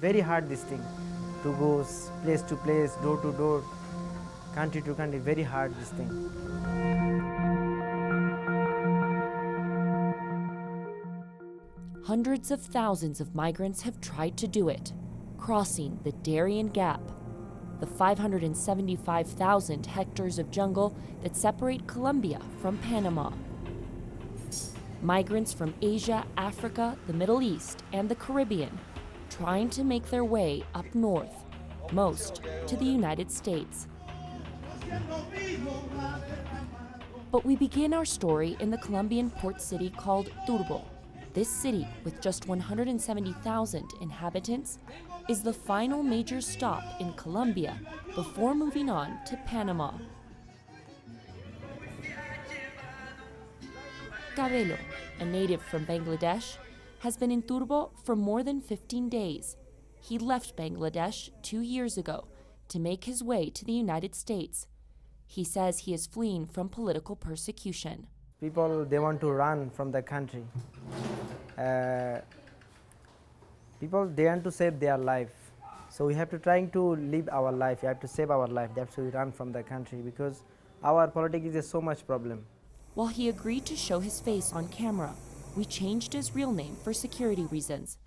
very hard this thing, to go place to place, door to door, country to country, very hard this thing. Hundreds of thousands of migrants have tried to do it, crossing the Darien Gap, the 575,000 hectares of jungle that separate Colombia from Panama. Migrants from Asia, Africa, the Middle East, and the Caribbean trying to make their way up north, most to the United States. But we begin our story in the Colombian port city called Turbo. This city, with just 170,000 inhabitants, is the final major stop in Colombia before moving on to Panama. Cabello, a native from Bangladesh, has been in Turbo for more than 15 days. He left Bangladesh 2 years ago to make his way to the United States. He says he is fleeing from political persecution. People, they want to run from the country. People, they want to save their life. So we have to try to live our life. We have to save our life. That's why we run from the country, because our politics is so much problem. While he agreed to show his face on camera, we changed his real name for security reasons.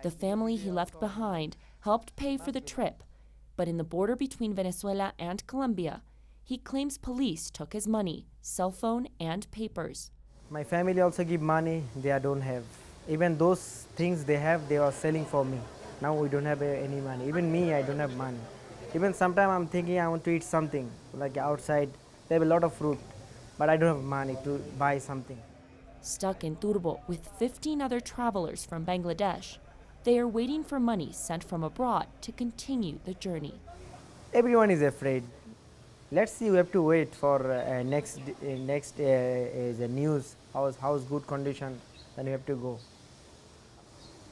The family he left behind helped pay for the trip, but in the border between Venezuela and Colombia, he claims police took his money, cell phone, and papers. My family also give money they don't have. Even those things they have, they are selling for me. Now we don't have any money. Even me, I don't have money. Even sometimes I'm thinking I want to eat something, like outside. They have a lot of fruit, but I don't have money to buy something. Stuck in Turbo with 15 other travelers from Bangladesh, they are waiting for money sent from abroad to continue the journey. Everyone is afraid. Let's see, we have to wait for next the news, how's good condition, then we have to go.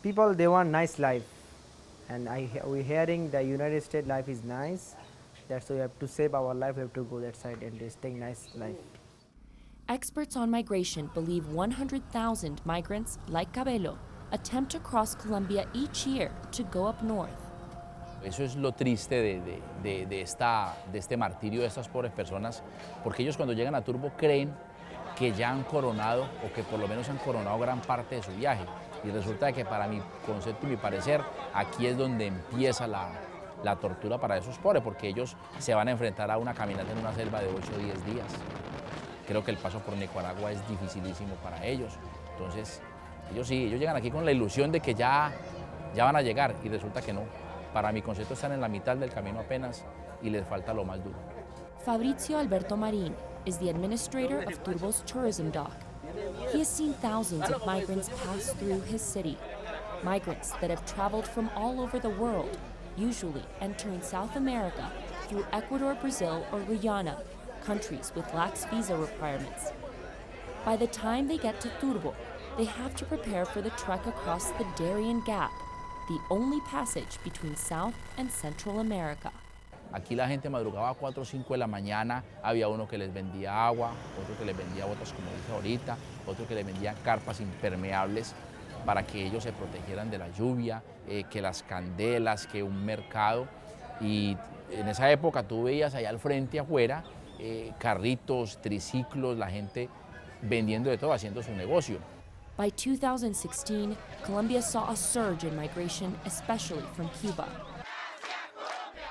People, they want nice life, and we're hearing the United States life is nice. That's why we have to save our life, we have to go that side and just take nice life. Experts on migration believe 100,000 migrants like Cabello attempt to cross Colombia each year to go up north. Eso es lo triste de este martirio de estas pobres personas, porque ellos cuando llegan a Turbo creen que ya han coronado o que por lo menos han coronado gran parte de su viaje. Y resulta que para mi concepto y mi parecer, aquí es donde empieza la tortura para esos pobres, porque ellos se van a enfrentar a una caminata en una selva de 8 o 10 días. Creo que el paso por Nicaragua es dificilísimo para ellos. Entonces, ellos llegan aquí con la ilusión de que ya van a llegar y resulta que no. Para mi concepto están en la mitad del camino apenas y les falta lo más duro. Fabrizio Alberto Marin is the administrator of Turbo's tourism dock. He has seen thousands of migrants pass through his city, migrants that have traveled from all over the world, usually entering South America through Ecuador, Brazil, or Guyana, countries with lax visa requirements. By the time they get to Turbo, they have to prepare for the trek across the Darien Gap, the only passage between South and Central America. Aquí la gente madrugaba a 4 o 5 de la mañana, había uno que les vendía agua, otro que les vendía botas como dice ahorita, otro que les vendía carpas impermeables para que ellos se protegieran de la lluvia, que las candelas, que un mercado. Y en esa época tú veías allá al frente afuera carritos, triciclos, la gente vendiendo de todo, haciendo su negocio. By 2016, Colombia saw a surge in migration, especially from Cuba.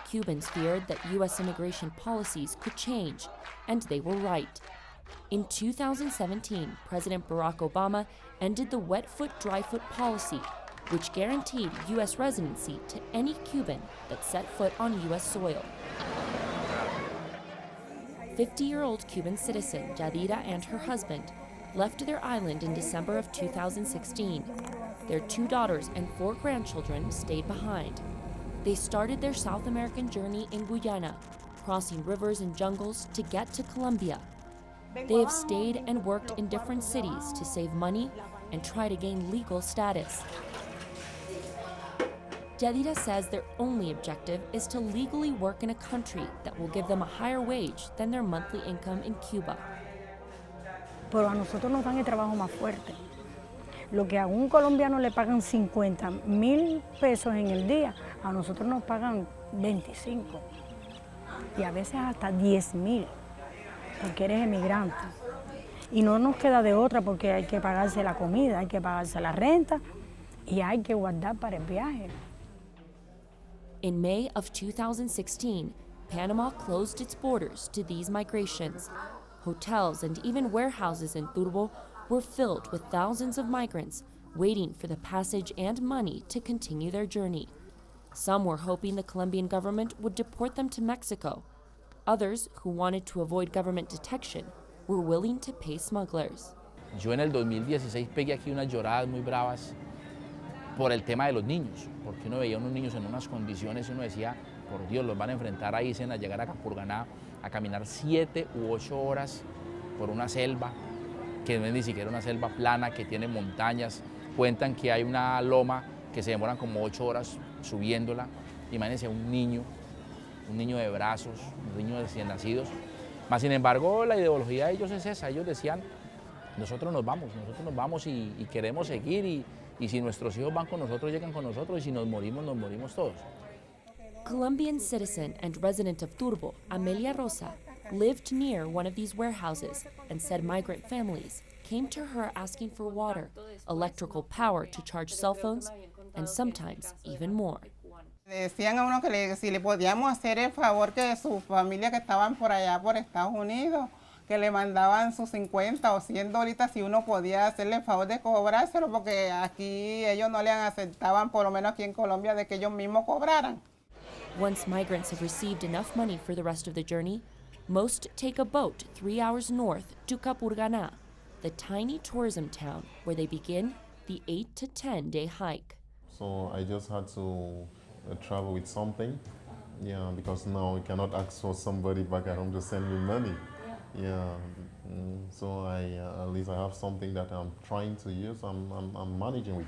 Cubans feared that U.S. immigration policies could change, and they were right. In 2017, President Barack Obama ended the wet foot, dry foot policy, which guaranteed U.S. residency to any Cuban that set foot on U.S. soil. 50-year-old Cuban citizen Yadira and her husband left their island in December of 2016. Their 2 daughters and 4 grandchildren stayed behind. They started their South American journey in Guyana, crossing rivers and jungles to get to Colombia. They have stayed and worked in different cities to save money and try to gain legal status. Yadira says their only objective is to legally work in a country that will give them a higher wage than their monthly income in Cuba. Pero a nosotros nos dan el trabajo más fuerte. Lo que a un colombiano le pagan 50.000 pesos en el día, a nosotros nos pagan 25 y a veces hasta 10.000, porque eres emigrante. Y no nos queda de otra porque hay que pagarse la comida, hay que pagarse la renta y hay que guardar para el viaje. In May of 2016, Panama closed its borders to these migrations. Hotels and even warehouses in Turbo were filled with thousands of migrants waiting for the passage and money to continue their journey. Some were hoping the Colombian government would deport them to Mexico. Others, who wanted to avoid government detection, were willing to pay smugglers. Yo en el 2016 pegué aquí unas lloradas muy bravas por el tema de los niños, porque uno veía a unos niños en unas condiciones y uno decía, por Dios, los van a enfrentar ahí, a llegar a Capurgana, a caminar 7 u 8 horas por una selva, que no es ni siquiera una selva plana, que tiene montañas. Cuentan que hay una loma que se demoran como 8 horas subiéndola. Imagínense un niño de brazos, un niño de recién nacidos. Mas, sin embargo, la ideología de ellos es esa. Ellos decían, nosotros nos vamos y queremos seguir, y si nuestros hijos van con nosotros, llegan con nosotros, y si nos morimos todos. Colombian citizen and resident of Turbo, Amelia Rosa, lived near one of these warehouses and said migrant families came to her asking for water, electrical power to charge cell phones, and sometimes even more. Decían a uno que si le podíamos hacer el favor que su familia que estaban por allá por Estados Unidos, que le mandaban sus 50 o 100 dólares si uno podía hacerle el favor de cobrárselo, porque aquí ellos no le aceptaban, por lo menos aquí en Colombia, de que ellos mismos cobraran. Once migrants have received enough money for the rest of the journey, most take a boat 3 hours north to Capurgana, the tiny tourism town where they begin the 8 to 10-day hike. So I just had to travel with something, because now I cannot ask for somebody back at home to send me money. So at least I have something that I'm trying to use, I'm managing with,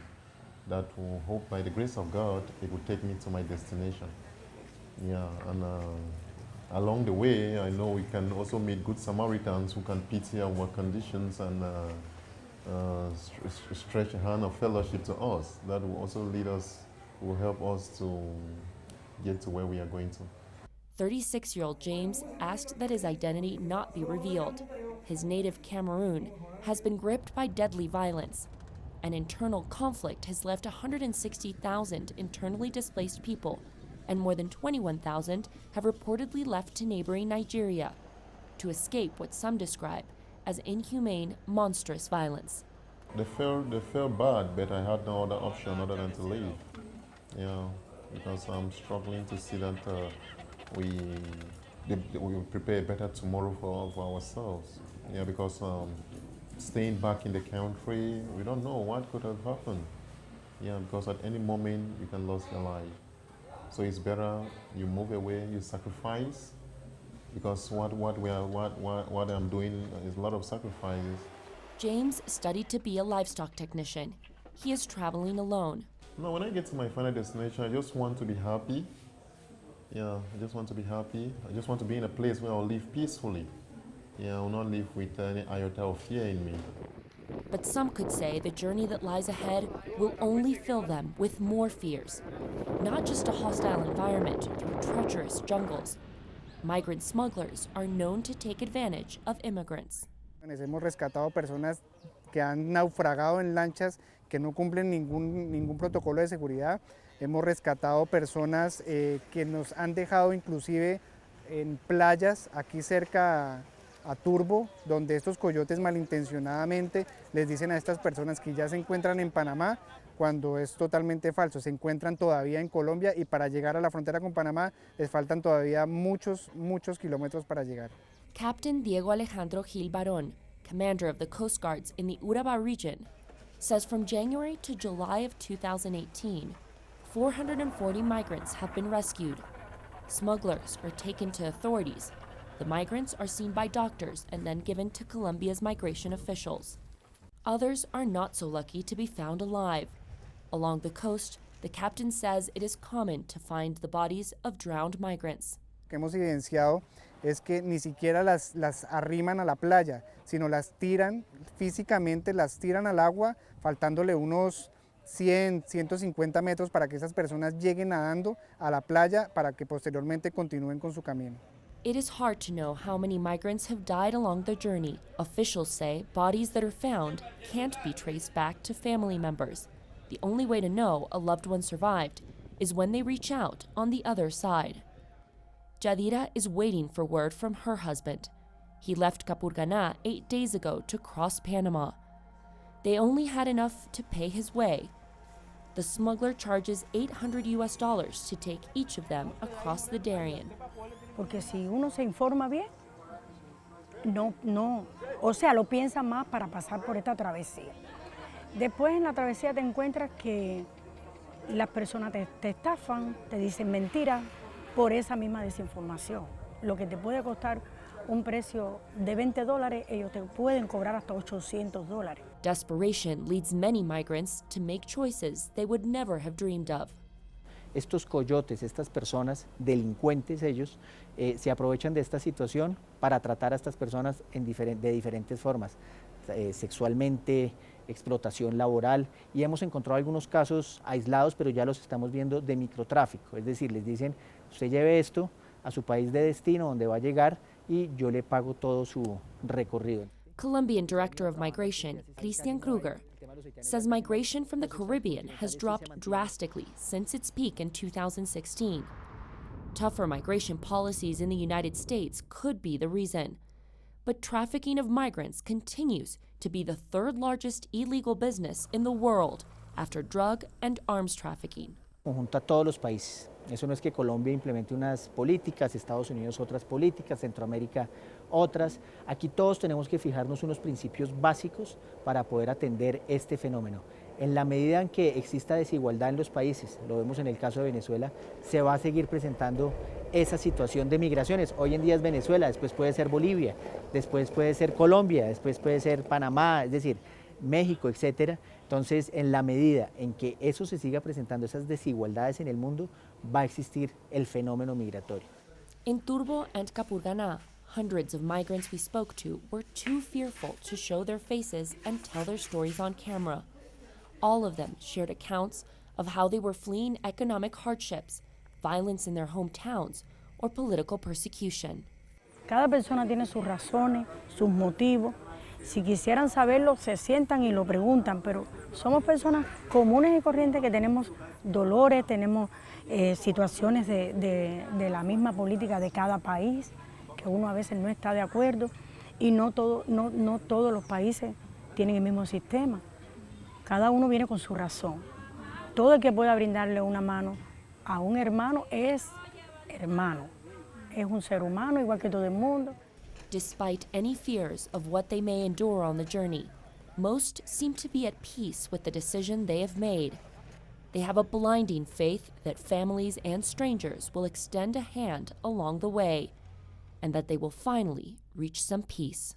that will hope by the grace of God it will take me to my destination. And along the way, I know we can also meet good Samaritans who can pity our conditions and stretch a hand of fellowship to us. That will also lead us, will help us to get to where we are going to. 36-year-old James asked that his identity not be revealed. His native Cameroon has been gripped by deadly violence. An internal conflict has left 160,000 internally displaced people, and more than 21,000 have reportedly left to neighboring Nigeria to escape what some describe as inhumane, monstrous violence. They felt bad, but I had no other option other than to leave. Because I'm struggling to see that we prepare a better tomorrow for ourselves. Because staying back in the country, we don't know what could have happened. Because at any moment you can lose your life. So it's better you move away, you sacrifice, because what I'm doing is a lot of sacrifices. James studied to be a livestock technician. He is traveling alone. No, when I get to my final destination, I just want to be happy. I just want to be happy. I just want to be in a place where I'll live peacefully. I will not live with any iota of fear in me. But some could say the journey that lies ahead will only fill them with more fears. Not just a hostile environment through treacherous jungles. Migrant smugglers are known to take advantage of immigrants. Hemos rescatado personas que han naufragado en lanchas que no cumplen ningún protocolo de seguridad. Hemos rescatado personas que nos han dejado inclusive en playas aquí cerca a Turbo, donde estos coyotes malintencionadamente les dicen a estas personas que ya se encuentran en Panamá, cuando es totalmente falso. Se encuentran todavía en Colombia y para llegar a la frontera con Panamá les faltan todavía muchos kilómetros para llegar. Captain Diego Alejandro Gil Barón, commander of the Coast Guards in the Urabá region, says from January to July of 2018, 440 migrants have been rescued. Smugglers are taken to authorities. The migrants are seen by doctors and then given to Colombia's migration officials. Others are not so lucky to be found alive. Along the coast, the captain says it is common to find the bodies of drowned migrants. que hemos evidenciado es que ni siquiera las arriman a la playa, sino las tiran físicamente, las tiran al agua, faltándole unos 100, 150 metros para que esas personas lleguen nadando a la playa para que posteriormente continúen con su camino. It is hard to know how many migrants have died along their journey. Officials say bodies that are found can't be traced back to family members. The only way to know a loved one survived is when they reach out on the other side. Yadira is waiting for word from her husband. He left Capurgana 8 days ago to cross Panama. They only had enough to pay his way. The smuggler charges $800 to take each of them across the Darien. Porque si uno se informa bien, o sea, lo piensa más para pasar por esta travesía. Después en la travesía te encuentras que las personas te estafan, te dicen mentiras por esa misma desinformación. Lo que te puede costar un precio de $20, ellos te pueden cobrar hasta $800. Desperation leads many migrants to make choices they would never have dreamed of. Estos coyotes, estas personas, delincuentes ellos, se aprovechan de esta situación para tratar a estas personas de diferentes formas, sexualmente, explotación laboral, y hemos encontrado algunos casos aislados, pero ya los estamos viendo de microtráfico, es decir, les dicen, usted lleve esto a su país de destino donde va a llegar y yo le pago todo su recorrido. Colombian Director of Migration, Christian Kruger, says migration from the Caribbean has dropped drastically since its peak in 2016. Tougher migration policies in the United States could be the reason. But trafficking of migrants continues to be the third largest illegal business in the world after drug and arms trafficking. Conjunta a todos los países. Eso no es que Colombia implemente unas políticas, Estados Unidos otras políticas, Centroamérica otras. Aquí todos tenemos que fijarnos unos principios básicos para poder atender este fenómeno. En la medida en que exista desigualdad en los países, lo vemos en el caso de Venezuela, se va a seguir presentando esa situación de migraciones. Hoy en día es Venezuela, después puede ser Bolivia, después puede ser Colombia, después puede ser Panamá, es decir, México, etcétera. Entonces, en la medida en que eso se siga presentando, esas desigualdades en el mundo, va a existir el fenómeno migratorio. In Turbo and Capurgana, hundreds of migrants we spoke to were too fearful to show their faces and tell their stories on camera. All of them shared accounts of how they were fleeing economic hardships, violence in their hometowns, or political persecution. Cada persona tiene sus razones, sus motivos. Si quisieran saberlo, se sientan y lo preguntan, pero somos personas comunes y corrientes que tenemos dolores, tenemos situaciones de la misma política de cada país, que uno a veces no está de acuerdo, y no todos los países tienen el mismo sistema. Cada uno viene con su razón. Todo el que pueda brindarle una mano a un hermano es hermano. Es un ser humano igual que todo el mundo. Despite any fears of what they may endure on the journey, most seem to be at peace with the decision they have made. They have a blinding faith that families and strangers will extend a hand along the way, and that they will finally reach some peace.